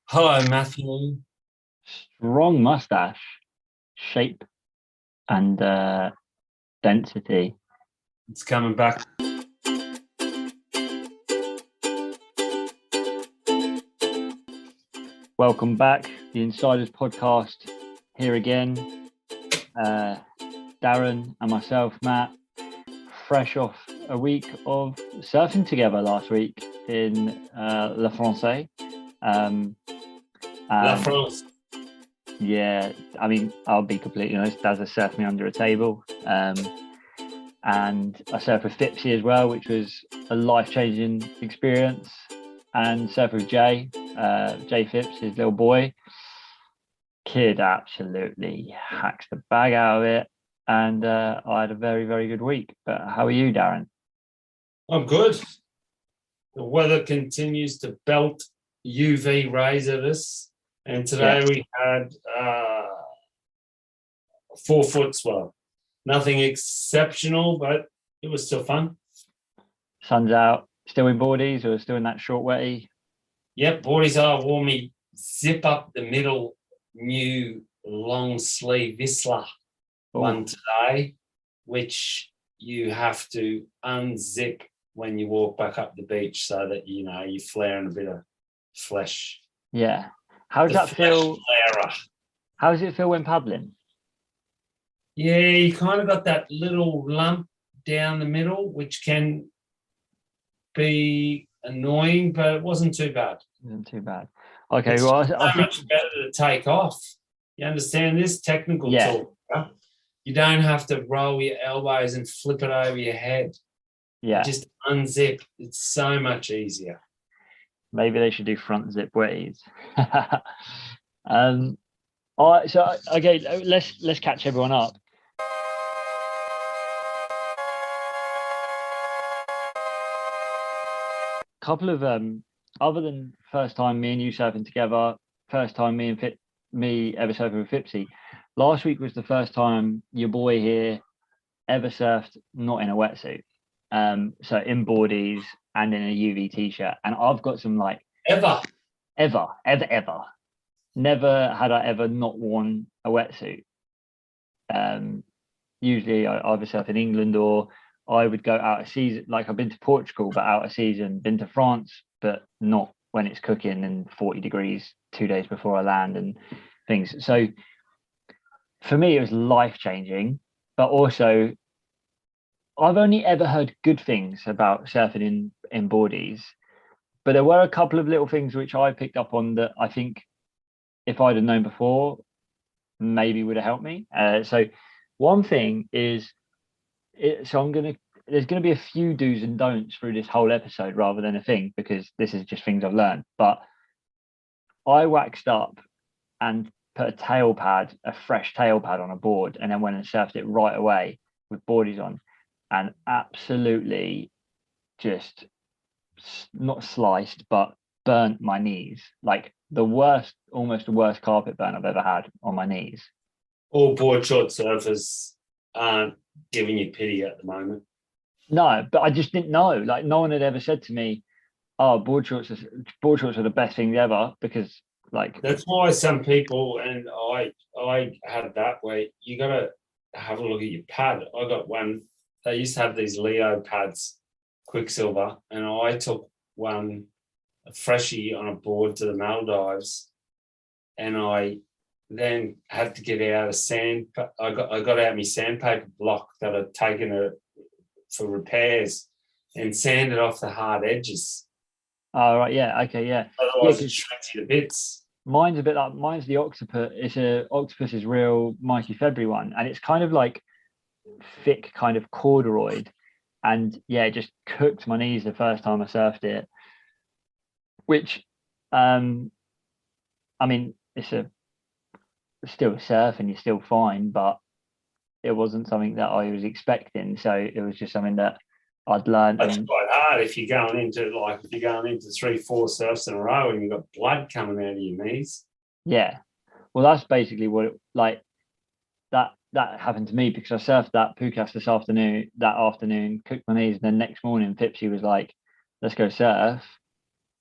Hello, Matthew. Strong mustache, shape and density. It's coming back. Welcome back, the Insiders Podcast here again. Darren and myself, Matt, fresh off a week of surfing together last week in La Francais. La And France. yeah, I mean, I'll be completely honest, Daz has surfed me under a table. And I surfed with Fipsy as well, which was a life-changing experience. And surfed with Jay Phipps, his little boy. Kid absolutely hacks the bag out of it. And I had a very, very good week. But how are you, Darren? I'm good. The weather continues to belt UV rays at us. And today Yeah, we had 4 foot swell. Nothing exceptional, but it was still fun. sun's out. Still in boardies or still in that short wetty? Yep, boardies are warmy. Zip up the middle new long sleeve Whistler one Oh, today, which you have to unzip when you walk back up the beach so that you're flaring a bit of flesh. yeah. How does The that flesh feel? flare. How does it feel when paddling? Yeah, you kind of got that little lump down the middle, which can be annoying, but it wasn't too bad. Isn't too bad. Okay, It's well, I so think, much better to take off. You understand this technical yeah, talk? Huh? You don't have to roll your elbows and flip it over your head. You yeah. just unzip. It's so much easier. Maybe they should do front zip wetties. um, all right, so okay, let's catch everyone up. Couple of other than first time me and you surfing together, first time me ever surfing with Fipsy. Last week was the first time your boy here ever surfed not in a wetsuit. So in boardies and in a UV t-shirt. And I've got some like Ever. ever. Never had I ever not worn a wetsuit. Um, Usually I either surf in England or I would go out of season. Like I've been to Portugal, but out of season, been to France, but not when it's cooking and 40 degrees 2 days before I land and things. So for me, it was life changing, but also I've only ever heard good things about surfing in boardies, but there were a couple of little things which I picked up on that I think if I'd have known before, maybe would have helped me. So one thing is so there's gonna be a few do's and don'ts through this whole episode rather than a thing because this is just things I've learned. But I waxed up and put a fresh tail pad on a board, and then went and surfed it right away with boardies on, and absolutely just not sliced but burnt my knees like the worst, almost the worst carpet burn I've ever had on my knees. All board short surfers aren't giving you pity at the moment. No, but I just didn't know. Like no one had ever said to me, "Oh, board shorts are the best thing ever," because like That's why some people, and I had that way. You got to have a look at your pad. I got one. They used to have these Leo pads, Quicksilver, and I took one, a freshie on a board to the Maldives, and I then had to get out a sand. I got out my sandpaper block that I'd taken for repairs and sanded off the hard edges. oh right, yeah, okay, yeah, Otherwise, it because shreds you to bits. mine's a bit like mine's the octopus. It's a octopus's real Mikey February one, and it's kind of like thick, kind of corduroyed, and yeah, it just cooked my knees the first time I surfed it. Which, um, I mean, it's still a surf and you're still fine, but it wasn't something that I was expecting. So it was just something that I'd learned. That's And quite hard if you're going into if you're going into 3, 4 surfs in a row and you've got blood coming out of your knees. yeah, well, that's basically what it like that happened to me because I surfed that Pukas that afternoon, cooked my knees, and then next morning Pipsy was like, "Let's go surf."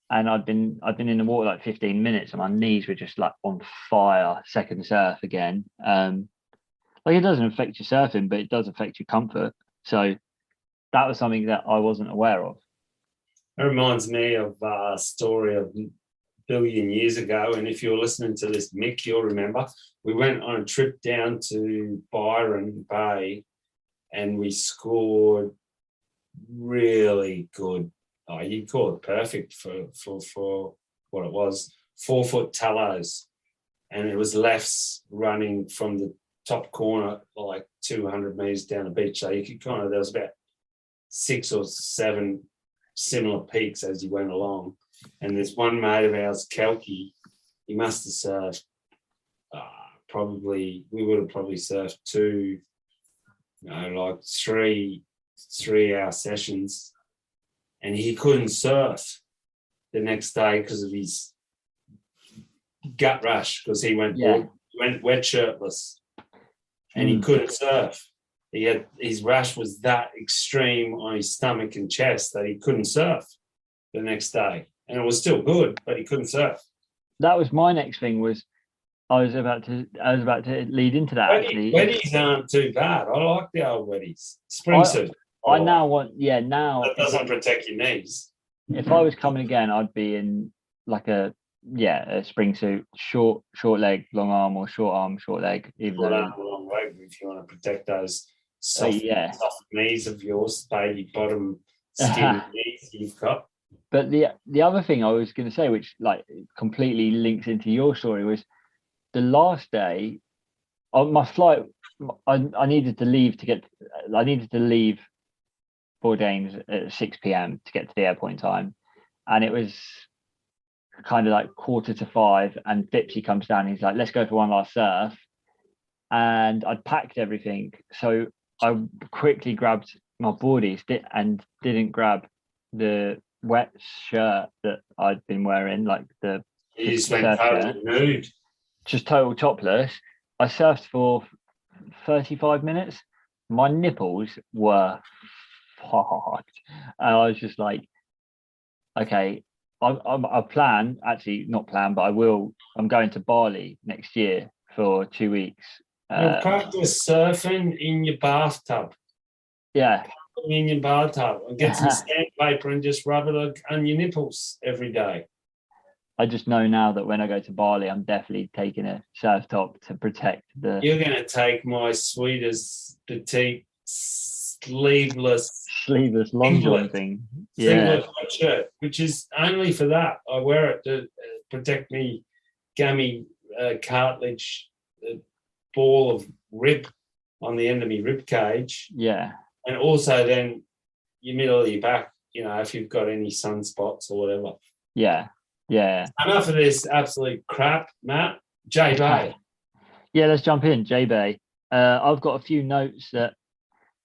and I'd been in the water like 15 minutes, and my knees were just like on fire. Second surf again. Like it doesn't affect your surfing, but it does affect your comfort. So that was something that I wasn't aware of. It reminds me of a story of a billion years ago. And if you're listening to this, Mick, you'll remember we went on a trip down to Byron Bay and we scored really good. Oh, you'd call it perfect for what it was, 4-foot tallows. And it was lefts running from the top corner, like 200 meters down the beach. So you could there was about 6 or 7 similar peaks as you went along. And there's one mate of ours, Kelky, he must have surfed we would have probably surfed 2, like 3-hour sessions. And he couldn't surf the next day because of his gut rush, because he went wet shirtless and he couldn't surf. His rash was that extreme on his stomach and chest that he couldn't surf the next day. And it was still good, but he couldn't surf. That was my next thing. I was about to lead into that. Actually, wetties aren't too bad. I like the old wetties. Spring suit. I now want, now that doesn't protect your knees. If I was coming again, I'd be in like a spring suit, short leg, long arm, or short arm, short leg. Even short arm, long leg, if you want to protect those soft knees of yours, baby bottom skin knees you've got. But the other thing I was going to say, which like completely links into your story, was the last day on my flight. I needed to leave Bourdain at 6 p.m. to get to the airport in time, and it was kind of like 4:45, and Dipsy comes down and he's like, let's go for one last surf. And I'd packed everything, so I quickly grabbed my boardies and didn't grab the wet shirt that I'd been wearing, like the just went totally nude, just total topless. I surfed for 35 minutes. My nipples were fucked, and I was just like, okay, I plan, actually not plan, but I'm going to Bali next year for 2 weeks. You'll practice surfing in your bathtub. Yeah. In your bathtub and get some sandpaper and just rub it on your nipples every day. I just know now that when I go to Bali, I'm definitely taking a surf top to protect the... You're going to take my sweetest, petite, sleeveless long john thing. Sleeveless shirt, which is only for that. I wear it to protect me gammy cartilage ball of rib on the end of my rib cage. Yeah. And also then your middle of your back, if you've got any sunspots or whatever. Yeah. Yeah. Enough of this absolute crap, Matt. J Bay. Yeah, let's jump in. J Bay. I've got a few notes that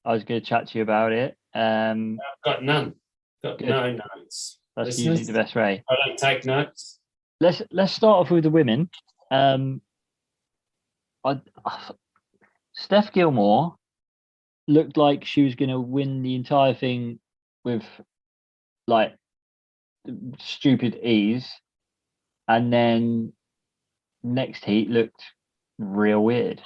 I was going to chat to you about it. I've got none. Got no notes. That's usually the best way. I don't take notes. Let's start off with the women. Steph Gilmore looked like she was going to win the entire thing with like stupid ease, and then next heat looked real weird.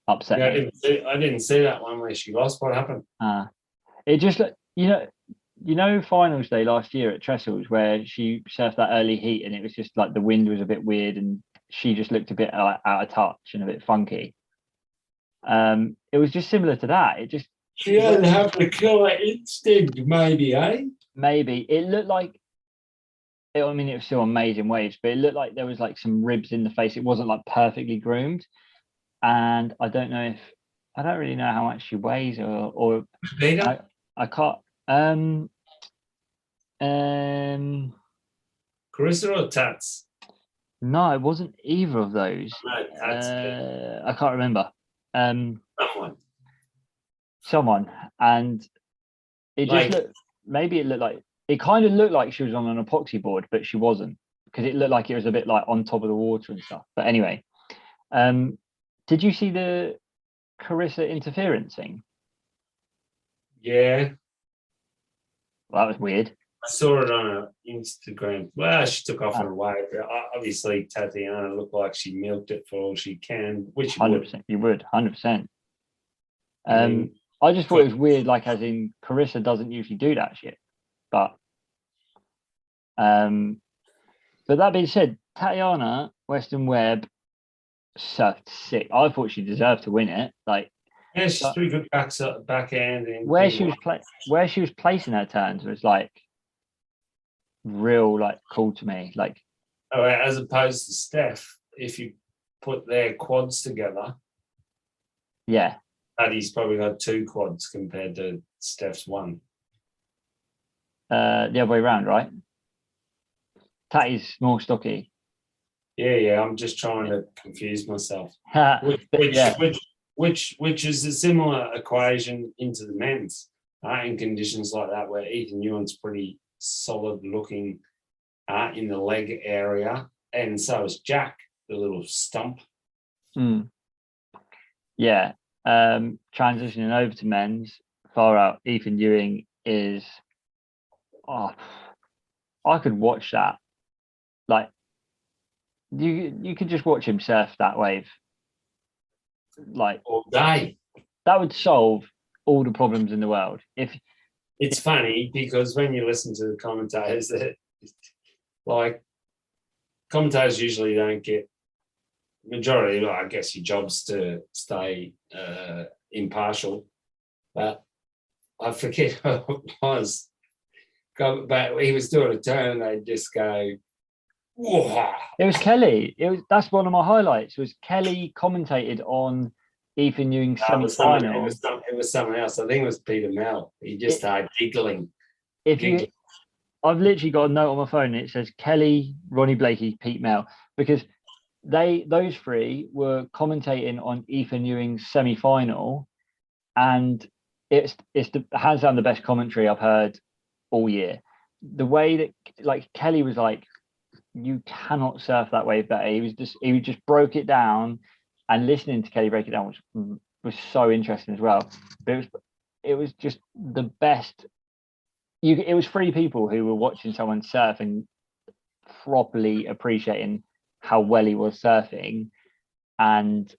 Upset me. I didn't see that one where she lost. What happened? It just, finals day last year at Trestles where she surfed that early heat and it was just like the wind was a bit weird and she just looked a bit out of touch and a bit funky. It was just similar to that. She didn't have the killer instinct, maybe, eh? Maybe. It looked like, it was still amazing waves, but it looked like there was like some ribs in the face. It wasn't like perfectly groomed. And I don't really know how much she weighs or I can't. Carissa or Tats? No, it wasn't either of those. No, Tats. I can't remember. Someone, and it just looked. Maybe it looked like it kind of looked like she was on an epoxy board, but she wasn't, because it looked like it was a bit like on top of the water and stuff. But anyway, did you see the Carissa interference thing? Yeah. Well, that was weird. I saw it on her Instagram. Well, she took off on a wave. Obviously, Tatiana looked like she milked it for all she can, which she would. 100%. You would 100%. I mean, I just thought it was weird, like as in Carissa doesn't usually do that shit. But that being said, Tatiana Weston Webb surfed sick. I thought she deserved to win it. Like, yeah, she's pretty good backhand. And where she was placing her turns was like real, like cool to me. Like, as opposed to Steph, if you put their quads together, yeah, Paddy's probably got 2 quads compared to Steph's 1. The other way around, right? Tatty's more stocky. Yeah. I'm just trying to confuse myself. Yeah. Which is a similar equation into the men's in conditions like that, where Ethan Ewan's pretty solid looking in the leg area, and so is Jack, the little stump. Yeah. Transitioning over to men's, far out, Ethan Ewing is, I could watch that. Like, you could just watch him surf that wave like all day. That would solve all the problems in the world. If it's funny because when you listen to the commentators, that like commentators usually don't get majority. I guess your job's to stay impartial, but I forget who it was. But he was doing a turn, and they'd just go, "Whoa!" It was Kelly. That's one of my highlights. Was Kelly commentated on Ethan Ewing's semi-final? It was someone else. I think it was Peter Mel. He just started giggling. I've literally got a note on my phone. And it says Kelly, Ronnie Blakey, Pete Mel, because those three were commentating on Ethan Ewing's semi-final, and it's the hands down the best commentary I've heard all year. The way that like Kelly was like, you cannot surf that wave better. He just broke it down, and listening to Kelly break it down was so interesting as well. But it was just the best. It was 3 people who were watching someone surf and properly appreciating how well he was surfing and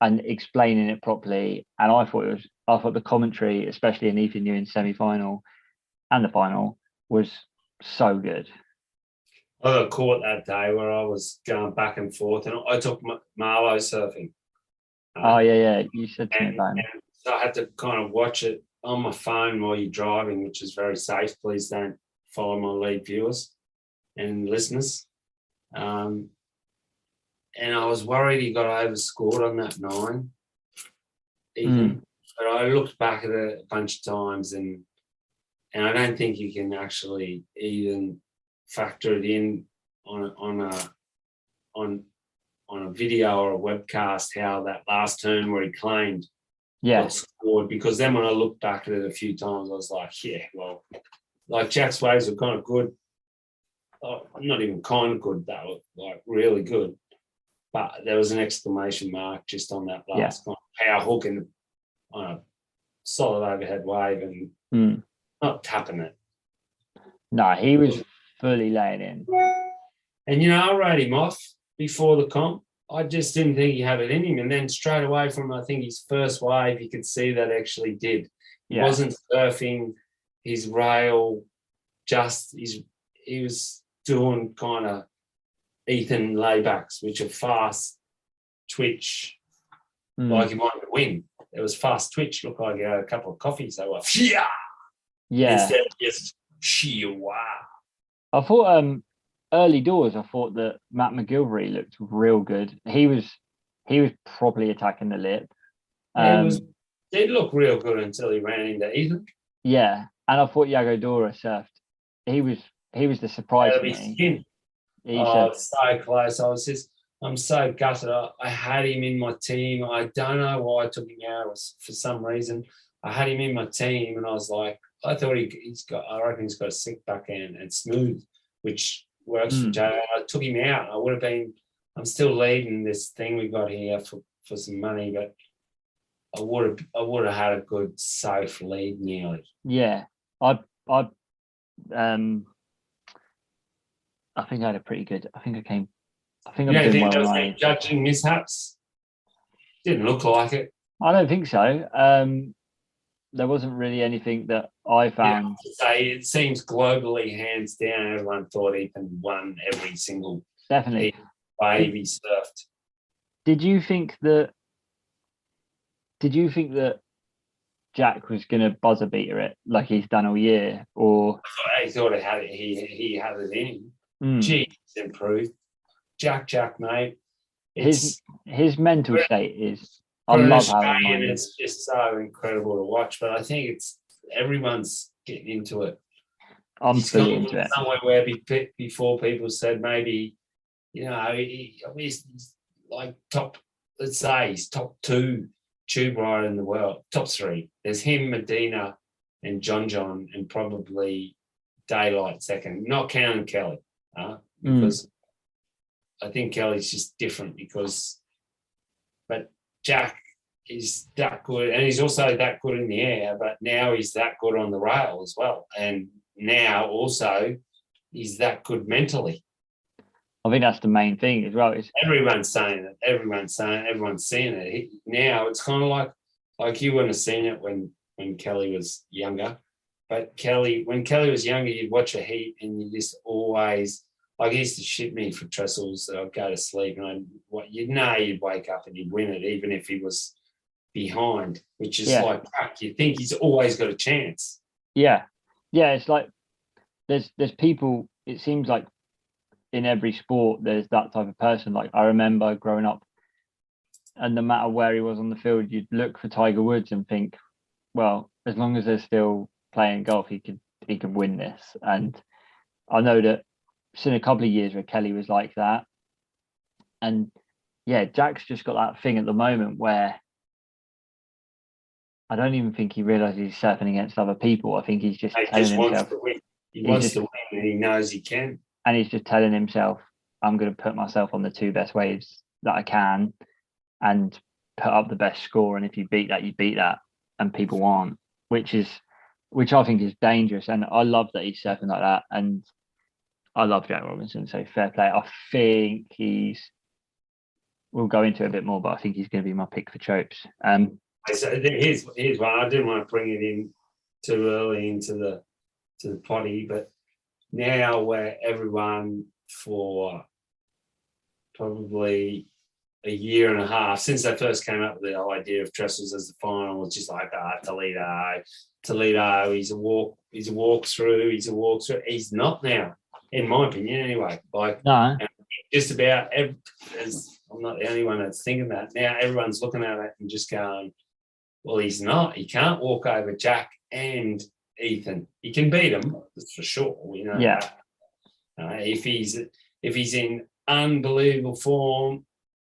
explaining it properly. And I thought the commentary, especially in Ethan Ewing's semi-final and the final, was so good. I got caught that day where I was going back and forth, and I took Marlo surfing. Oh yeah, you said to me about him. So I had to kind of watch it on my phone while you're driving, which is very safe. Please don't follow my lead viewers and listeners. And I was worried he got overscored on that 9, Ethan. But I looked back at it a bunch of times, and I don't think you can actually even factor it in on a video or a webcast how that last turn where he claimed got scored, because then when I looked back at it a few times, I was like, yeah, well, like Jack's waves were kind of good. Not even kind of good, they were like really good. But there was an exclamation mark just on that last kind of power hook on a solid overhead wave and not tapping it. No, he was fully laying in. And, I rode him off before the comp. I just didn't think he had it in him. And then straight away from, I think, his first wave, you could see that actually did. He wasn't surfing his rail, he was doing kind of Ethan laybacks, which are fast twitch, like he might win. It was fast twitch, looked like he had a couple of coffees. They were, instead of just sheer wow. I thought early doors, I thought that Matt McGilvery looked real good. He was properly attacking the lip. It did look real good until he ran into Ethan. Yeah, and I thought Yago Dora surfed. He was the surprise for me. So close. I'm so gutted. I had him in my team. I don't know why I took him out. It was for some reason. I had him in my team, and I was like, I thought I reckon he's got a sick backhand and smooth, which works for Joe. I took him out. I'm still leading this thing we got here for some money, but I would have had a good safe lead nearly. Yeah, I I think I had a pretty good. I think I'm You don't doing think well there was on my any age. judging mishaps? Didn't look like it. I don't think so. There wasn't really anything that I found. Say it seems globally, hands down, everyone thought Ethan won every single Definitely. wave he surfed. Did you think that? Did you think that Jack was going to buzzer beater it like he's done all year, or I thought it had it. He had it in him. mm, Gee, he's improved. Jack, mate. his mental state is? I For an love how it Australian, reminds. it's just so incredible to watch. But I think it's everyone's getting into it. I'm He's fully gone into it. somewhere where before people said maybe, he's like top. Let's say he's top 2 tube rider in the world, top 3. There's him, Medina, and John, and probably Daylight second. Not counting Kelly, because I think Kelly's just different but Jack is that good, and he's also that good in the air, but now he's that good on the rail as well. And now also he's that good mentally. I think that's the main thing as well. Everyone's saying it. Everyone's seeing it. Now it's kind of like you wouldn't have seen it when Kelly was younger. But when Kelly was younger, you'd watch a heat and you just always, like, he used to shit me for trestles. I'd go to sleep and you'd wake up and he'd win it, even if he was behind, which is like, you think he's always got a chance. Yeah. It's like there's people. It seems like in every sport there's that type of person. Like I remember growing up, and no matter where he was on the field, you'd look for Tiger Woods and think, well, as long as they're still playing golf, he could win this. And I know that I've seen a couple of years where Kelly was like that. And yeah, Jack's just got that thing at the moment where I don't even think he realizes he's surfing against other people. I think he's just telling himself to win. He wants to win, and he knows he can. And he's just telling himself, I'm going to put myself on the 2 best waves that I can and put up the best score. And if you beat that, you beat that. And people aren't, which I think is dangerous. And I love that he's surfing like that. And I love Jack Robinson, so fair play. I think we'll go into it a bit more, but I think he's going to be my pick for Chopes. So here's one. I didn't want to bring it in too early into the potty, but now where everyone for probably a year and a half since they first came up with the idea of trestles as the final was just like, Toledo, he's a walk through. He's not now, in my opinion, anyway. Like, no, just about I'm not the only one that's thinking that. Now everyone's looking at it and just going, well, he's not. He can't walk over Jack and Ethan. He can beat them, that's for sure. We know that. If he's in unbelievable form,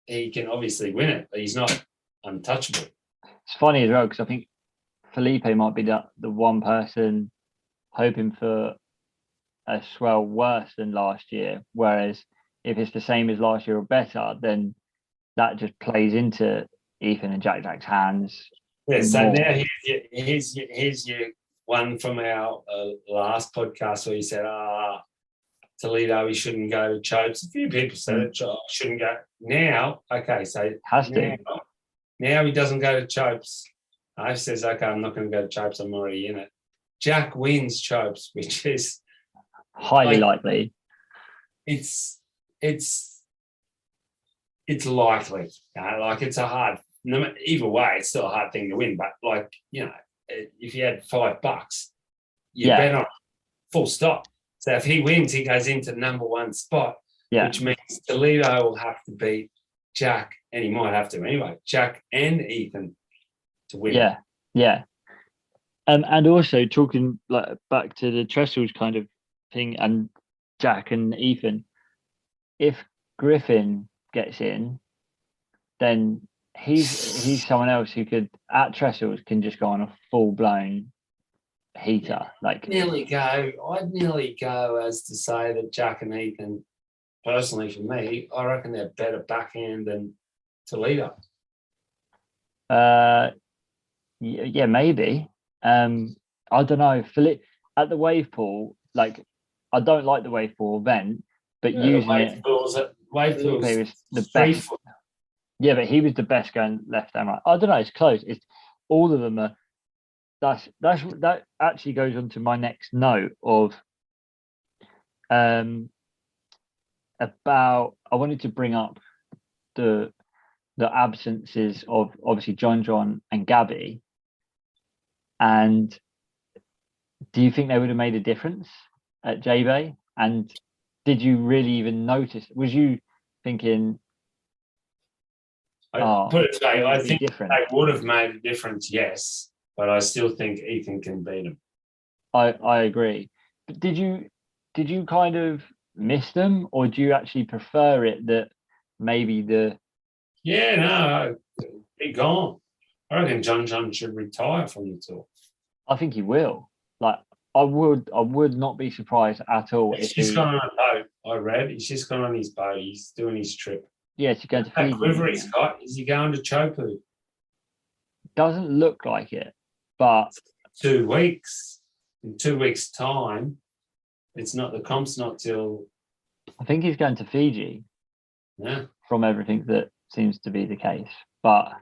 he can obviously win it, but he's not untouchable. It's funny as well because I think Felipe might be the one person hoping for a swell worse than last year. Whereas if it's the same as last year or better, then that just plays into Ethan and Jack's hands. Yeah, so now here's your one from our last podcast where you said, Toledo, he shouldn't go to Chopes. A few people said it, shouldn't go. Now, okay, so now he doesn't go to Chopes. I says, okay, I'm not going to go to Chopes. I'm already in it. Jack wins Chopes, which is highly likely. It's likely. Like it's a hard. Either way, it's still a hard thing to win. But like if you had $5, you bet on it, full stop. So if he wins, he goes into number 1 spot, which means Toledo will have to beat Jack, and he might have to anyway. Jack and Ethan to win. Yeah. And also talking like back to the trestles kind of thing, and Jack and Ethan. If Griffin gets in, then he's someone else who could at trestles can just go on a full blown heater. I'd nearly go as to say that Jack and Ethan, personally for me, I reckon they're better backhand than Toledo. Yeah, maybe. I don't know. At the wave pool, like I don't like the wave 4 vent, but Yeah, using it, wave Felipe pools, was the 3 best. foot. Yeah, but he was the best going left and right. I don't know. It's close. It's all of them are. That actually goes on to my next note of about I wanted to bring up the absences of obviously John and Gabby. And do you think they would have made a difference at J-Bay? And did you really even notice? Was you thinking, Put it this way, I be think different? they would have made a difference, yes, but I still think Ethan can beat him. I agree. But did you kind of miss them, or do you actually prefer it that maybe Yeah, no, be gone. I reckon John should retire from the tour. I think he will. Like I would not be surprised at all He's if just he gone on a boat. I read he's just gone on his boat. He's doing his trip. yes, he's going to That Fiji. quiver he's got, is he going to Chopu? Doesn't look like it, but 2 weeks. In 2 weeks' time, it's not the comp's not till I think he's going to Fiji yeah. from everything that seems to be the case. But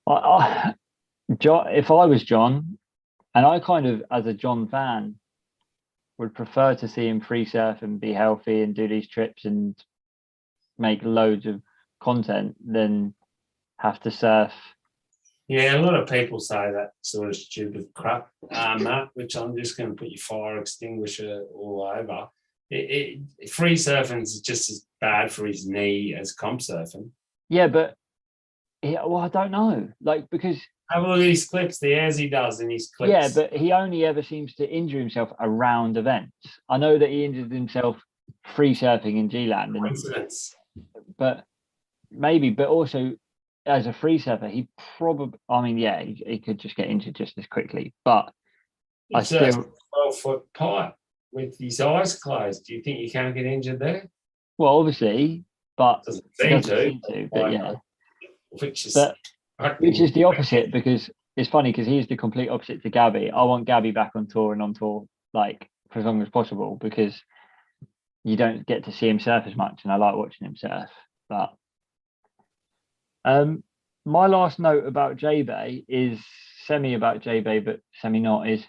I John, if I was John, and I kind of as a John fan would prefer to see him free surf and be healthy and do these trips and make loads of content than have to surf. Yeah, a lot of people say that sort of stupid crap, Matt, which I'm just going to put your fire extinguisher all over. Free surfing is just as bad for his knee as comp surfing. Yeah, but well, I don't know, like because have a look at his clips, the airs he does in his clips. Yeah, but he only ever seems to injure himself around events. I know that he injured himself free surfing in G-Land. Coincidence. But maybe, but also as a free surfer, he probably, I mean, yeah, he could just get injured just as quickly. But it's a 12-foot pipe with his eyes closed. Do you think you can't get injured there? Well, obviously, but doesn't seem to, but yeah. Which is the opposite, because it's funny because he's the complete opposite to Gabby. I want Gabby back on tour and on tour like for as long as possible because you don't get to see him surf as much, and I like watching him surf. But my last note about J-Bay is semi about J-Bay, but semi not, is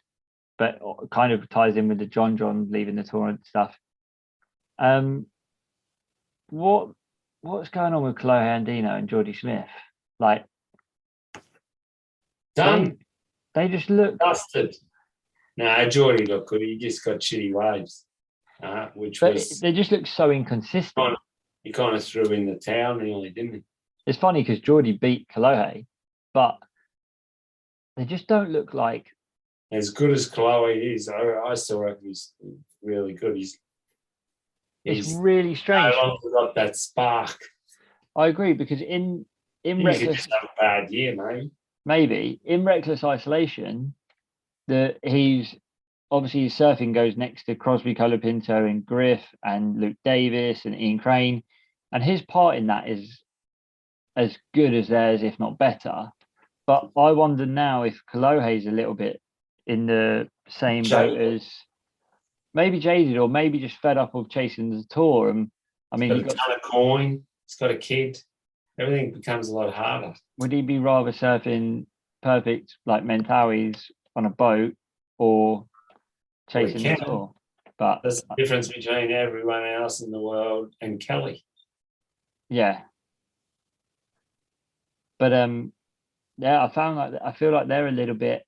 but kind of ties in with the John leaving the tour and stuff. What's going on with Chloe Andino and Geordie Smith? Like, done. They just look dusted. No, Geordie looked good. He just got shitty waves, they just look so inconsistent. He kind of threw in the towel nearly, didn't he? It's funny because Geordie beat Kolohe, but they just don't look like as good as Chloe is. I still reckon he's really good. It's really strange. No longer got that spark. I agree, because in reckless, just have a bad year, maybe in reckless isolation, he's obviously his surfing goes next to Crosby, Colapinto, and Griff, and Luke Davis, and Ian Crane, and his part in that is as good as theirs, if not better. But I wonder now if Kolohe's a little bit in the same boat as maybe jaded, or maybe just fed up of chasing the tour. And I mean, he's got a ton of coin. He's got a kid. Everything becomes a lot harder. Would he be rather surfing perfect like Mentawis on a boat or chasing the tour? But there's a difference between everyone else in the world and Kelly. Yeah. But yeah, I feel like they're a little bit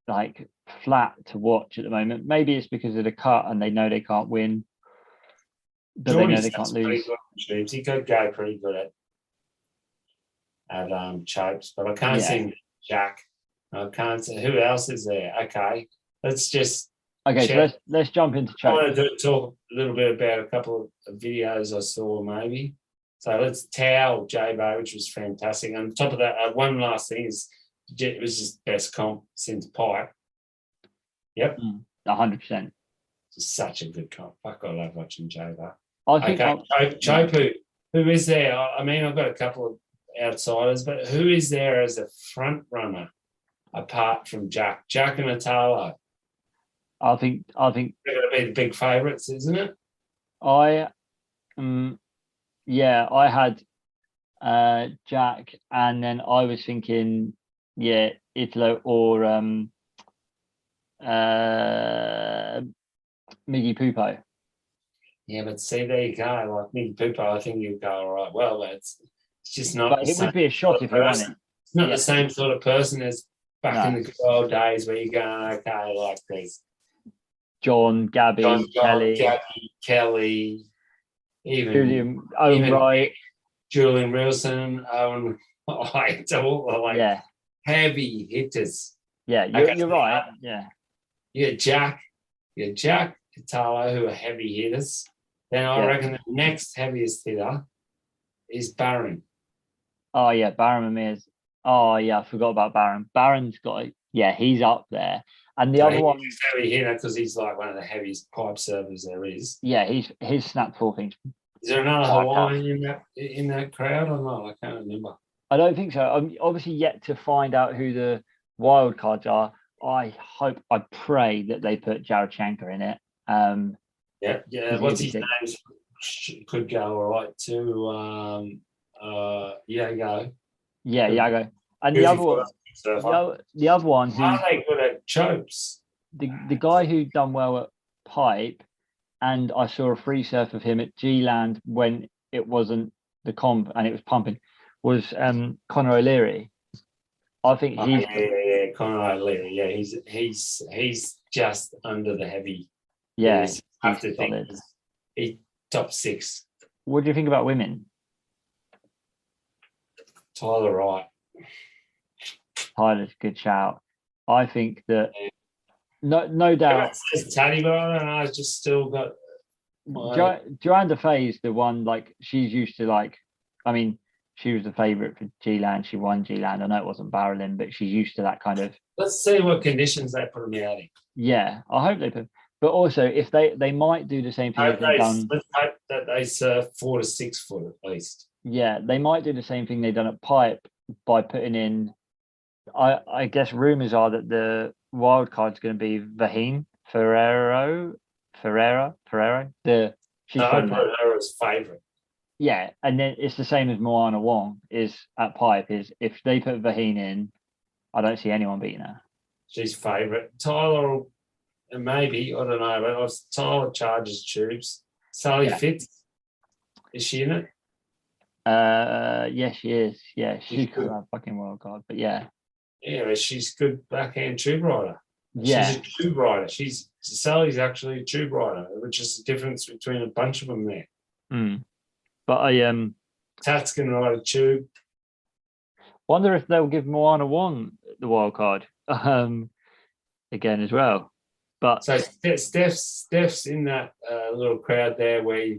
like flat to watch at the moment. Maybe it's because of the cut and they know they can't win, but they know they can't lose. He could go pretty good at chopes, but I can't see Jack. I can't see who else is there. Okay, let's just so let's jump into chopes. I want to talk a little bit about a couple of videos I saw maybe. So let's towel J-Bay, which was fantastic. On top of that, one last thing is it was just best comp since Pipe. Yep. 100%. Such a good comp. Fuck, I love watching J-Bay. Chopu, who is there? I mean, I've got a couple of outsiders, but who is there as a front runner apart from Jack? Jack and Atalo. I think They're going to be the big favourites, isn't it? I yeah, I had Jack, and then I was thinking, yeah, Italo or Miggy Pupo. Yeah, but see, there you go. Like Nick Pooper, I think you'll go all right. Well, it's just not But the it same would be a sort shock of if he won it. person. It's not Yeah. the same sort of person as back in No. the good old days where you're going, okay, like there's John, Gabby, Kelly, Gabby, Kelly, Julian, Owen even Wright. Julian Wilson, Owen White, all like Yeah. heavy hitters. Yeah, you're right. Yeah. You get Jack, Italo, who are heavy hitters. Then I Yeah. reckon the next heaviest hitter is Barron. Oh yeah, Baron Ramirez. Oh yeah, I forgot about Baron. Baron's got he's up there. And the So other one, he's a heavy hitter because he's like one of the heaviest pipe servers there is. yeah, his snap four things. Is there another quite Hawaiian in that crowd or not? I can't remember. I don't think so. I'm obviously yet to find out who the wild cards are. I pray that they put Jared Shankar in it. Yeah. What's his name? Could go all right too. Yago. Yeah, Yago. And Who's the he other one, for? the other one, Are they good at chokes? the guy who done well at pipe, and I saw a free surf of him at G-Land when it wasn't the comp and it was pumping, was Conor O'Leary. I think he's Conor O'Leary. Yeah, he's just under the heavy. yeah. I have to think he's top 6. What do you think about women? Tyler Wright. Tyler's a good shout. I think that no doubt. Taddy, but I don't know. It's just still got. Joanne Defay is the one, like, she's used to, like, I mean, she was the favourite for G-Land. She won G-Land. I know it wasn't barreling, but she's used to that kind of. Let's see what conditions they put them out in. Yeah, I hope they put. But also, if they might do the same thing as they've done. Let's hope that they surf 4 to 6 foot at least. Yeah, they might do the same thing they've done at pipe by putting in. I guess rumours are that the wild card's going to be Vaheen Ferreira. She's I put her as favourite. Yeah, and then it's the same as Moana Wong is at pipe. Is if they put Vaheen in, I don't see anyone beating her. She's favourite. Tyler, maybe, I don't know, but Tyler charges tubes. Sally Fitz, is she in it? Yes, she is. Yeah, she's got that fucking wild card. But yeah, she's good backhand tube rider. Yeah, she's a tube rider. Sally's actually a tube rider, which is the difference between a bunch of them there. But Tats can ride a tube. Wonder if they'll give Moana Wong the wild card again as well. But so Steph's in that little crowd there where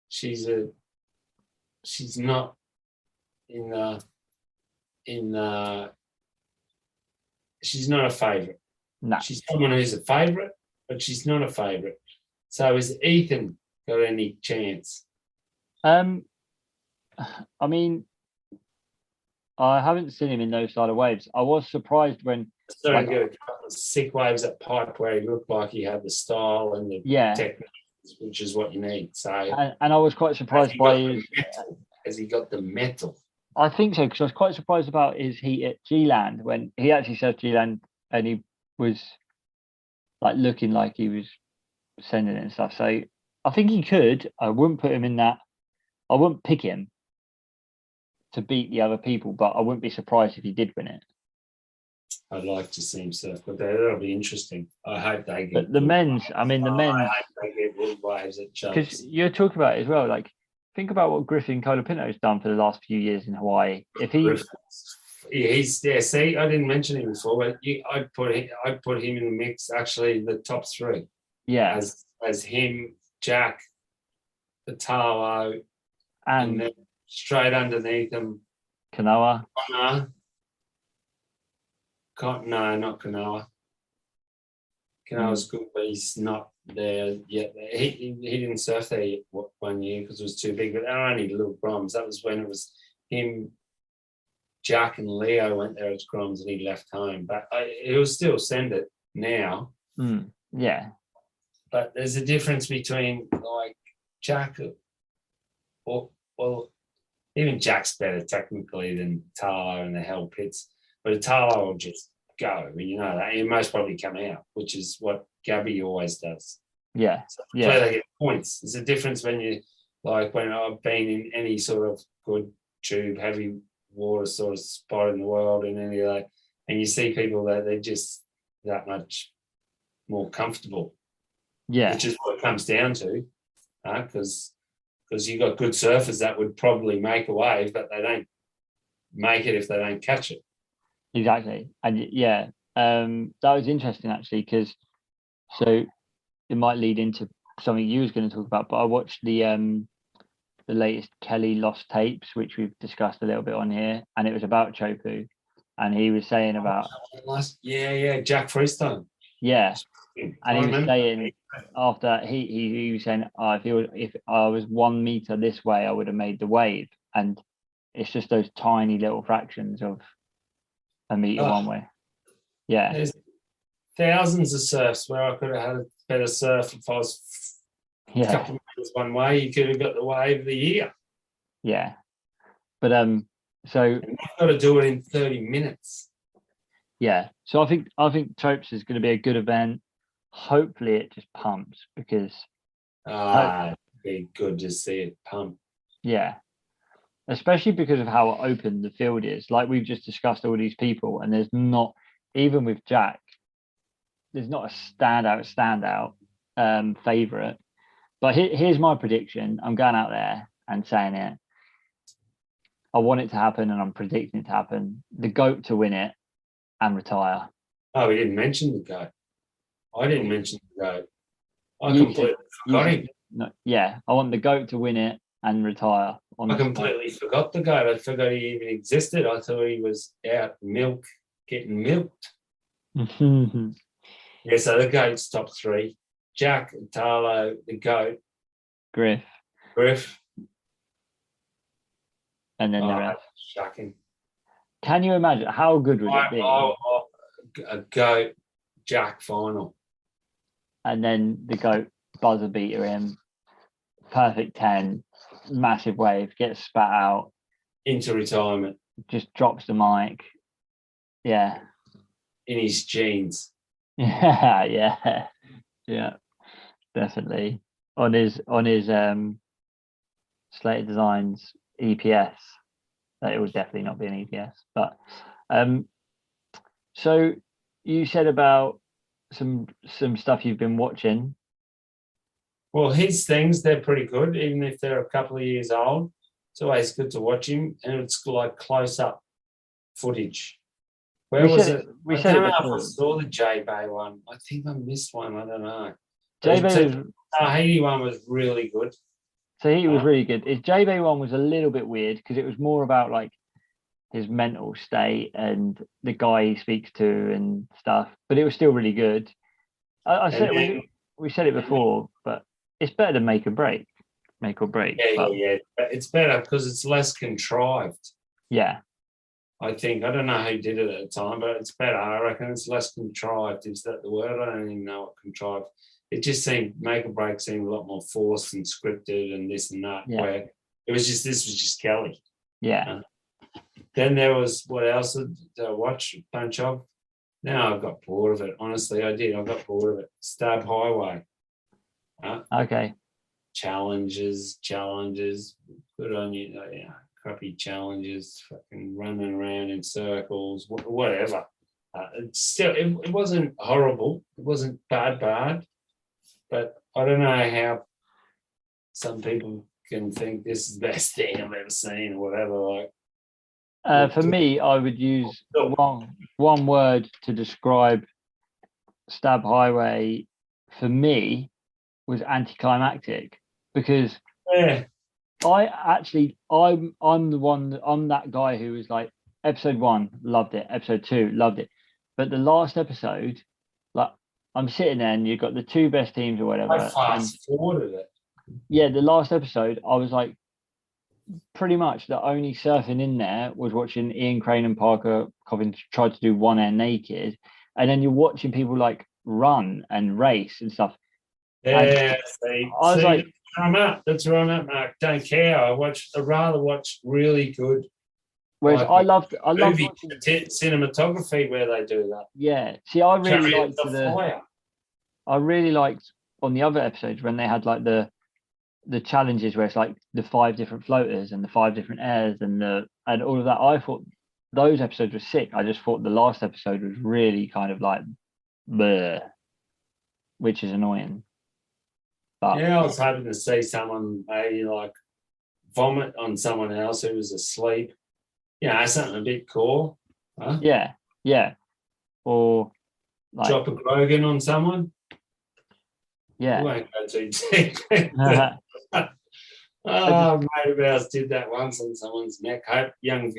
she's not she's not a favourite. No. She's someone who's a favourite, but she's not a favourite. So has Ethan got any chance? I mean, I haven't seen him in those side of waves. I was surprised when Good. A couple of sick waves at pipe where he looked like he had the style and the technique, which is what you need. So and I was quite surprised by his. Has he got the metal? I think so, because I was quite surprised about his heat at G-Land when he actually said G-Land and he was like looking like he was sending it and stuff. So I think he could. I wouldn't put him in that. I wouldn't pick him to beat the other people, but I wouldn't be surprised if he did win it. I'd like to see him surf, but that'll be interesting. I hope they get. But the men's, I hope they get good waves at jumps. Because you're talking about it as well. Like, think about what Griffin Colapinto has done for the last few years in Hawaii. If he's there. See, I didn't mention him before, but I'd put him in the mix. Actually, the top 3. Yeah, as him, Jack, Italo, and then straight underneath him, Kanoa. No, not Kanoa. Kanoa's good, but he's not there yet. He didn't surf there yet, 1 year because it was too big. But they're only little Groms. That was when it was him, Jack, and Leo went there as Groms, and he left home. But he'll still send it now. Yeah. But there's a difference between like Jack or well, even Jack's better technically than Talo and the Hell Pits, but a Talo will just go. You know that he most probably come out, which is what Gabby always does. Yeah. So Yeah. where they get points. There's a difference when you like when I've been in any sort of good tube, heavy water sort of spot in the world and any of that, and you see people that they're just that much more comfortable. Yeah. Which is what it comes down to, because you got good surfers that would probably make a wave, but they don't make it if they don't catch it. Exactly. And yeah, that was interesting actually, because so it might lead into something you was going to talk about, but I watched the latest Kelly Lost Tapes, which we've discussed a little bit on here, and it was about Chopu, and he was saying about Jack Freestone. Yeah, and he was saying after he was saying, oh, if I was 1 meter this way, I would have made the wave, and it's just those tiny little fractions of a meter one way. Yeah, there's thousands of surfs where I could have had a better surf if I was a couple of meters one way. You could have got the wave of the year. Yeah, but so and you've got to do it in 30 minutes. Yeah, so I think Tropes is going to be a good event. Hopefully, it just pumps because it'd be good to see it pump. Yeah, especially because of how open the field is. Like we've just discussed all these people, and there's not, even with Jack, there's not a standout favourite. But here's my prediction. I'm going out there and saying it. I want it to happen, and I'm predicting it to happen. The GOAT to win it and retire. Oh, we didn't mention the GOAT. I didn't mention the GOAT. I completely forgot him. No, yeah, I want the GOAT to win it and retire. I completely forgot the GOAT. I forgot he even existed. I thought he was out getting milked. Yeah, so the GOAT's top three. Jack, Talo, the GOAT. Griff. And then the rest. Shocking. Can you imagine how good would it be? A GOAT Jack final. And then the GOAT buzzer beater him. Perfect 10. Massive wave. Gets spat out. Into retirement. Just drops the mic. Yeah. In his jeans. Yeah. Definitely. On his Slater Designs EPS. It will definitely not be an EPS. But so you said about some stuff you've been watching. Well, his things, they're pretty good, even if they're a couple of years old. It's always good to watch him, and it's like close-up footage. Where was it? I don't know if I saw the J-Bay one. I think I missed one. I don't know. The Haiti one was really good. So he was really good. His J-Bay one was a little bit weird because it was more about like his mental state and the guy he speaks to and stuff, but it was still really good. We said it before, but it's better than make or break. Yeah. It's better because it's less contrived. Yeah. I think. I don't know who did it at the time, but it's better. I reckon it's less contrived. Is that the word? I don't even know what contrived. It just seemed make or break seemed a lot more forced and scripted and this and that. Yeah. Where this was just Kelly. Yeah. Then there was what else did I watch a bunch of? Now I got bored of it. Honestly, I did. I got bored of it. Stab Highway. Okay. Challenges. Good on you. Crappy challenges. Fucking running around in circles. Whatever. It wasn't horrible. It wasn't bad. But I don't know how some people can think this is the best thing I've ever seen or whatever. Like, for me, I would use one word to describe Stab Highway. For me, was anticlimactic because I'm that guy who was like episode 1 loved it, episode 2 loved it, but the last episode, like I'm sitting there and you've got the two best teams or whatever. I fast forwarded it. Yeah, the last episode, I was like, pretty much the only surfing in there was watching Ian Crane and Parker Cobbins try to do one air naked, and then you're watching people like run and race and stuff. Yeah, see, I was like, that's where I'm at, Mark. Don't care. I'd rather watch really good whereas like I loved movie watching. cinematography where they do that. Yeah, see, I really Chariots liked of Fire. I really liked on the other episodes when they had like the challenges where it's like the 5 different floaters and the 5 different airs and all of that. I thought those episodes were sick. I just thought the last episode was really kind of like bleh, which is annoying. But Yeah, I was hoping to see someone maybe like vomit on someone else who was asleep. Something a bit cool. Huh? yeah. Or like Drop a Grogan on someone. We yeah. won't go too deep. Oh, mate of ours did that once on someone's neck. Hope young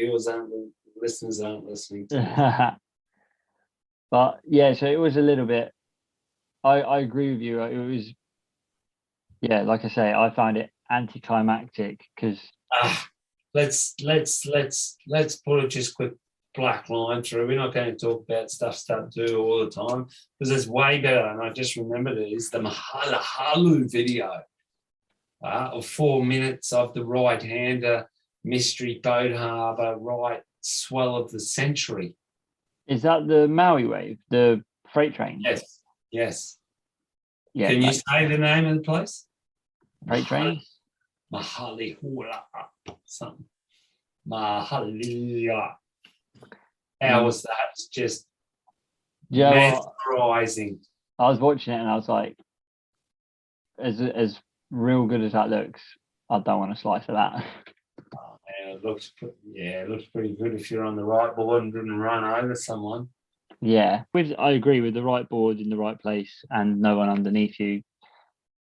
listeners aren't listening to this. But yeah, so it was a little bit. I agree with you. It was like I say, I found it anticlimactic because Let's put it just quick black line through. We're not going to talk about stuff do all the time because it's way better. And I just remembered it is the Mahala Halu video of 4 minutes of the right-hander mystery boat harbour right swell of the century. is that the Maui wave, the freight train? Yes. Yeah. Can you say the name of the place? Freight train? Mahali Hula something. Mahalia. How was that? It's just mesmerizing. I was watching it and I was like, as real good as that looks, I don't want a slice of that. Oh, man, it looks pretty good if you're on the right board and didn't run over someone. Yeah, I agree with the right board in the right place and no one underneath you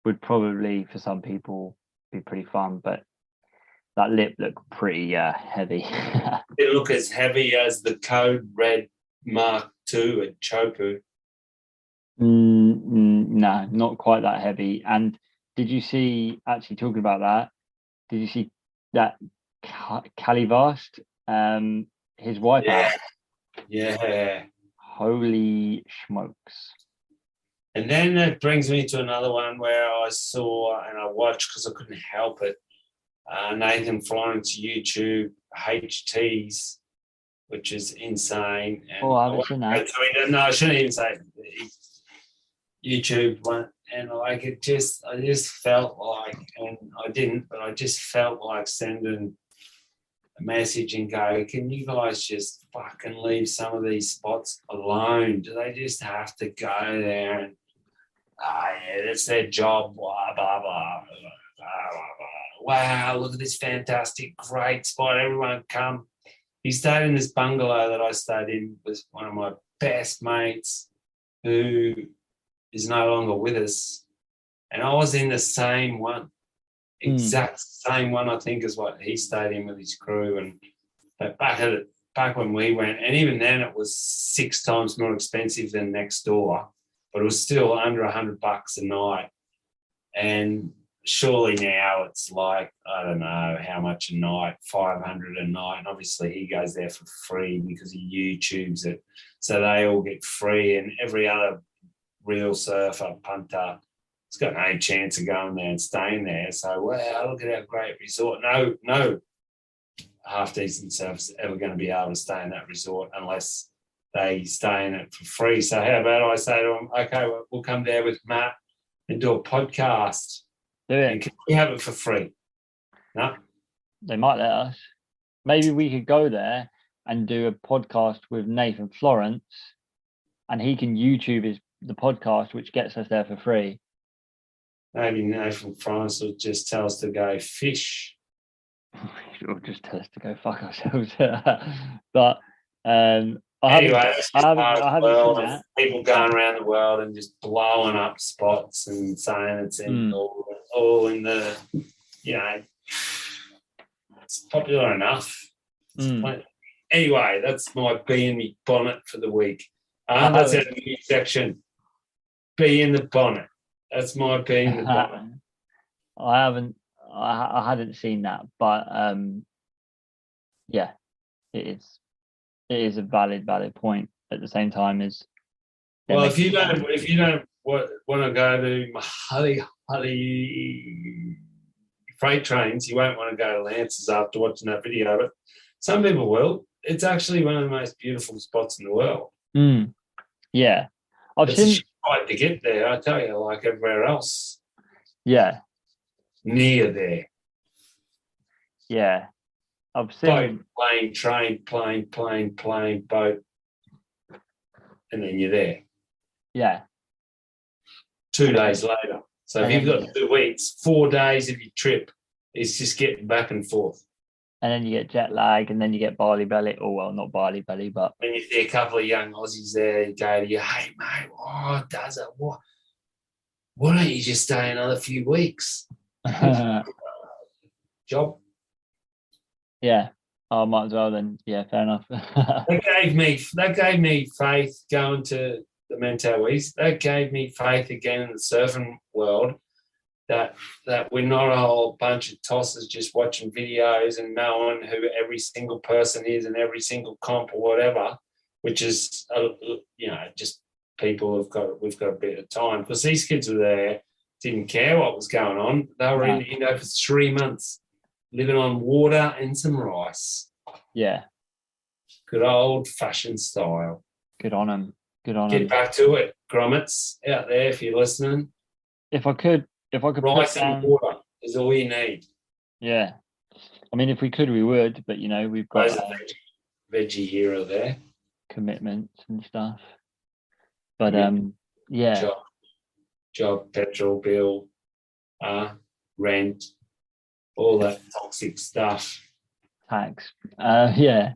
would probably, for some people, be pretty fun, but that lip looked pretty heavy. It looked as heavy as the Code Red Mark II at Chopu. No, not quite that heavy. And did you see, actually talking about that, did you see that Calivast, his wipeout? Yeah. Holy smokes. And then it brings me to another one where I saw and I watched because I couldn't help it. Nathan Florence YouTube HTs, which is insane. And I haven't seen that. No, I shouldn't even say YouTube one. And I just felt like, and I didn't, but I just felt like sending a message and go, can you guys just fucking leave some of these spots alone? Do they just have to go there and, that's their job, blah, blah, blah, blah, blah, blah. Wow, look at this fantastic, great spot. Everyone come. He stayed in this bungalow that I stayed in with one of my best mates who is no longer with us. And I was in the same one, exact same one, I think, as what he stayed in with his crew. And back when we went, and even then it was 6 times more expensive than next door, but it was still under $100 a night. And surely now it's like, I don't know how much a night, 500 a night. And obviously he goes there for free because he YouTubes it. So they all get free, and every other real surfer, punter, has got no chance of going there and staying there. So, wow, look at our great resort. No half-decent surfers ever going to be able to stay in that resort unless they stay in it for free. So how about I say to them, okay, we'll come there with Matt and do a podcast. Do it. And can we have it for free? No? They might let us. Maybe we could go there and do a podcast with Nathan Florence, and he can YouTube the podcast, which gets us there for free. Maybe Nathan Florence will just tell us to go fish. Or just tell us to go fuck ourselves. But I Anyway, haven't seen that. People going around the world and just blowing up spots and saying it's in all in the, it's popular enough. Anyway, that's my bee in me bonnet for the week. That's our new section. Bee in the bonnet. That's my bee in the bonnet. I hadn't seen that, but yeah, it is a valid point. At the same time, as That Well, makes sense. if you don't want to go to Mahali freight trains, you won't want to go to Lance's after watching that video. But some people will. It's actually one of the most beautiful spots in the world. Yeah, I've It's a seen. shit fight to get there, I tell you, like everywhere else. Yeah, Near there. yeah, I've Boat, seen. plane, train, plane, boat. And then you're there Yeah, 2 days later. So if and you've then got 2 weeks, 4 days of your trip is just getting back and forth. you get jet lag, and then you get barley belly. Oh well, not barley belly, but When you see a couple of young Aussies there, you go to you, hey mate, does it? Why don't you just stay another few weeks? Job. yeah, I might as well then. Yeah, fair enough. That gave me faith going to the Mentawis. That gave me faith again in the surfing world that we're not a whole bunch of tossers just watching videos and knowing who every single person is and every single comp or whatever, which is just people we've got a bit of time because these kids were there, didn't care what was going on. They were in Indo for 3 months, living on water and some rice. Yeah, Good old fashioned style. good on them. Good on Get them. back to it, grommets out there if you're listening. If I could Rice put and down, water is all you need. yeah. I mean, if we could, we would, but we've Those got are veggie hero there. commitments and stuff. But yeah, Job, petrol bill, rent, all that toxic stuff. tax. Yeah,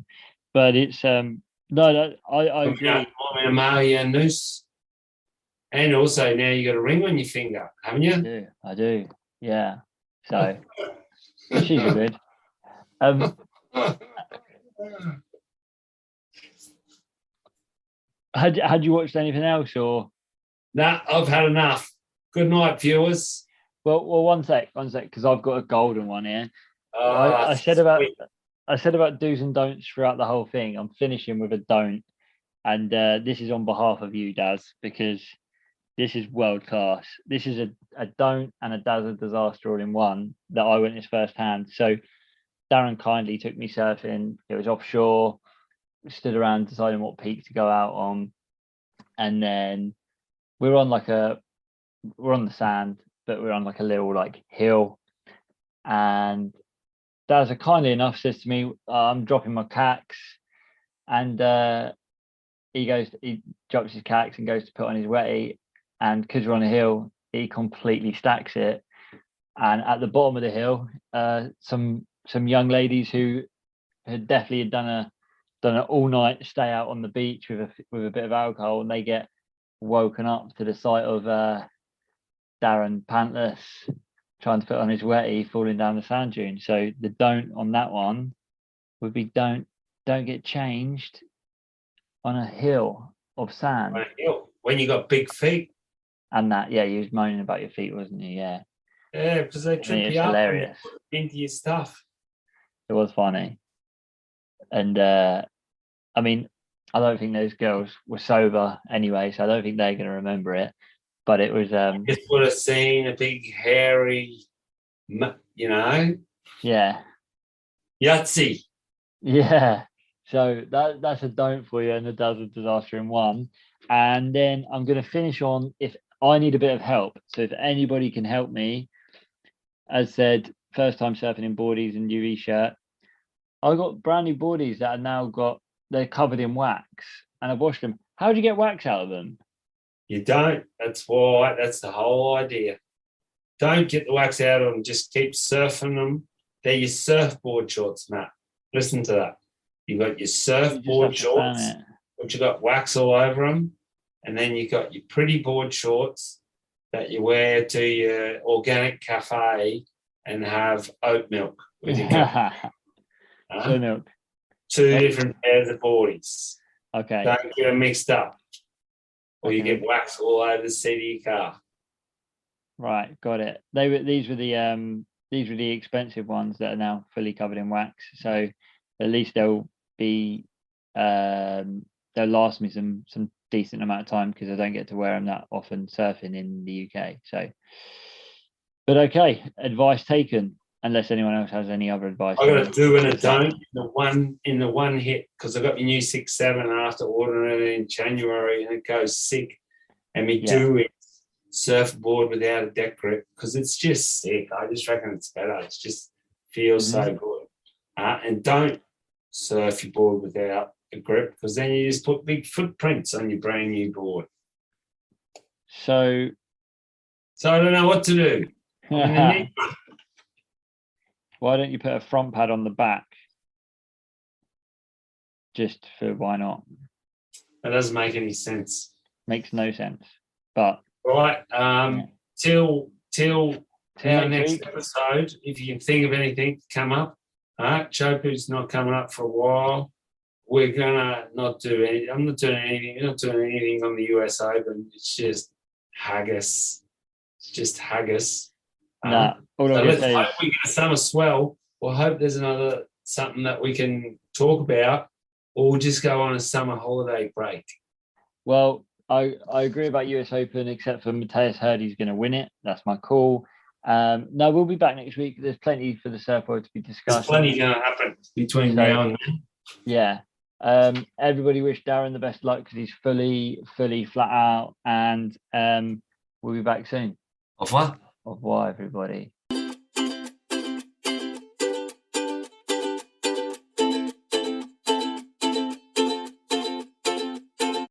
but it's no, I agree. I'm in a Mahi and Noose. And also now you got a ring on your finger, haven't you? I do. Yeah. So she's a good. Had you watched anything else or? Nah, I've had enough. Good night, viewers. Well, one sec, because I've got a golden one here. Ah, I said about do's and don'ts throughout the whole thing. I'm finishing with a don't, and this is on behalf of you, Daz, because this is world class. This is a don't and a Daz disaster all in one that I witnessed firsthand. So Darren kindly took me surfing. It was offshore. We stood around deciding what peak to go out on, and then we're on the sand, but we're on like a little like hill. And Daz kindly enough says to me, "I'm dropping my cax," and he drops his cax and goes to put on his wetty, and because we're on a hill, he completely stacks it. And at the bottom of the hill, some young ladies who had definitely done an all night stay out on the beach with a bit of alcohol, and they get woken up to the sight of Darren pantless trying to put on his wetty, falling down the sand dune. So the don't on that one would be don't get changed on a hill of sand. When you got big feet. And that, yeah, he was moaning about your feet, wasn't he? Yeah. Yeah, because they trip you up hilarious. Into your stuff. It was funny. And I mean, I don't think those girls were sober anyway, so I don't think they're going to remember it. But it was. Just would have seen a big hairy, Yeah. Yahtzee. Yeah. So that's a don't for you, and a disaster in one. And then I'm going to finish on if I need a bit of help. So if anybody can help me, as said, first time surfing in boardies and UV shirt. I've got brand new boardies that are they're covered in wax, and I've washed them. How do you get wax out of them? You don't. That's why. That's the whole idea. Don't get the wax out of them. Just keep surfing them. They're your surfboard shorts, Matt. Listen to that. You've got your surfboard shorts, which you got wax all over them, and then you got your pretty board shorts that you wear to your organic cafe and have oat milk with your soy milk. Two different pairs of boardies. Okay. Don't get them mixed up, or you get wax all over the seat of your car. Right, got it. These were the expensive ones that are now fully covered in wax. So at least they'll last me some decent amount of time because I don't get to wear them that often surfing in the UK. So, but okay, advice taken. Unless anyone else has any other advice. I got a do and a don't in the one hit because I got my new 6.7 after ordering it in January and it goes sick. And me do it surfboard without a deck grip because it's just sick. I just reckon it's better. It just feels so good. And don't surf your board without a grip because then you just put big footprints on your brand new board. So I don't know what to do. Why don't you put a front pad on the back? Just for why not? That doesn't make any sense. Makes no sense. But right, till our next week. episode, if you can think of anything to come up. Chopu's not coming up for a while. We're gonna not do anything. I'm not doing anything. We're not doing anything on the US Open. It's just haggis. It's just haggis. Nah, all so I'm let's gonna say hope is we get a summer swell. We'll hope there's another something that we can talk about, or we'll just go on a summer holiday break. Well, I agree about US Open, except for Matthias Hurdy's going to win it. That's my call. No, we'll be back next week. There's plenty for the surf world to be discussed. There's plenty going to happen between now and then. Yeah. Everybody wish Darren the best luck because he's fully flat out, and we'll be back soon. Au revoir. Au revoir, everybody.